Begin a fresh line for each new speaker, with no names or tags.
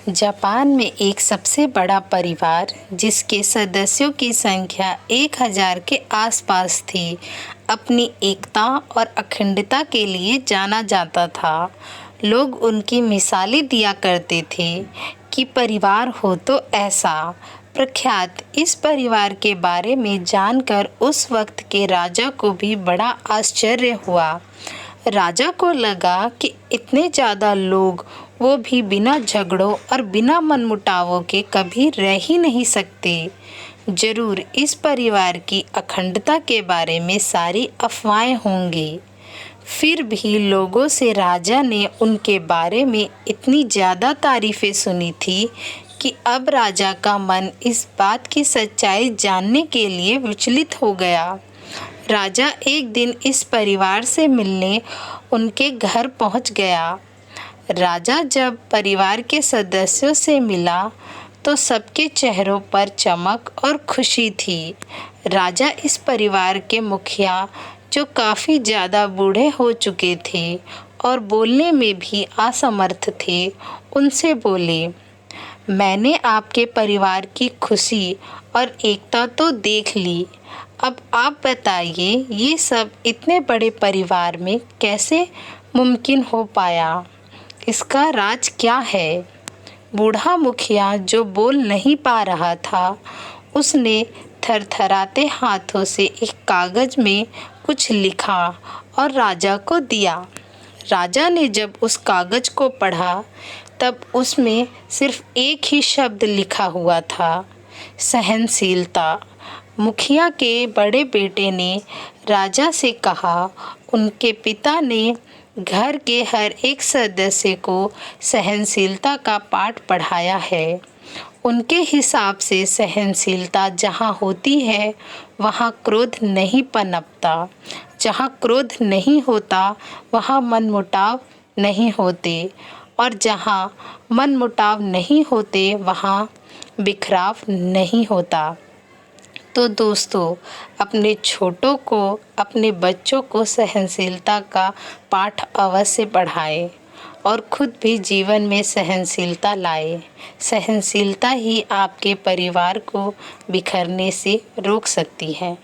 Japan में एक सबसे बड़ा परिवार जिसके सदस्यों की संख्या 1000 के आसपास थी, अपनी एकता और अखंडता के लिए जाना जाता था। लोग उनकी मिसालें दिया करते थे कि परिवार हो तो ऐसा। प्रख्यात इस परिवार के बारे में जानकर उस वक्त के राजा को भी बड़ा आश्चर्य हुआ। राजा को लगा कि इतने ज़्यादा लोग, वो भी बिना झगड़ों और बिना मनमुटावों के कभी रह ही नहीं सकते। जरूर इस परिवार की अखंडता के बारे में सारी अफवाहें होंगी। फिर भी लोगों से राजा ने उनके बारे में इतनी ज़्यादा तारीफ़ें सुनी थी कि अब राजा का मन इस बात की सच्चाई जानने के लिए विचलित हो गया। राजा एक दिन इस परिवार से मिलने उनके घर पहुंच गया। राजा जब परिवार के सदस्यों से मिला तो सबके चेहरों पर चमक और खुशी थी। राजा इस परिवार के मुखिया, जो काफ़ी ज़्यादा बूढ़े हो चुके थे और बोलने में भी असमर्थ थे, उनसे बोले, मैंने आपके परिवार की खुशी और एकता तो देख ली। अब आप बताइए, ये सब इतने बड़े परिवार में कैसे मुमकिन हो पाया? इसका राज क्या है? बूढ़ा मुखिया जो बोल नहीं पा रहा था, उसने थरथराते हाथों से एक कागज में कुछ लिखा और राजा को दिया। राजा ने जब उस कागज को पढ़ा तब उसमें सिर्फ एक ही शब्द लिखा हुआ था, सहनशीलता। मुखिया के बड़े बेटे ने राजा से कहा, उनके पिता ने घर के हर एक सदस्य को सहनशीलता का पाठ पढ़ाया है। उनके हिसाब से सहनशीलता जहाँ होती है वहाँ क्रोध नहीं पनपता, जहाँ क्रोध नहीं होता वहाँ मनमुटाव नहीं होते, और जहाँ मनमुटाव नहीं होते वहाँ बिखराव नहीं होता। तो दोस्तों, अपने छोटों को, अपने बच्चों को सहनशीलता का पाठ अवश्य पढ़ाएं और खुद भी जीवन में सहनशीलता लाएं। सहनशीलता ही आपके परिवार को बिखरने से रोक सकती है।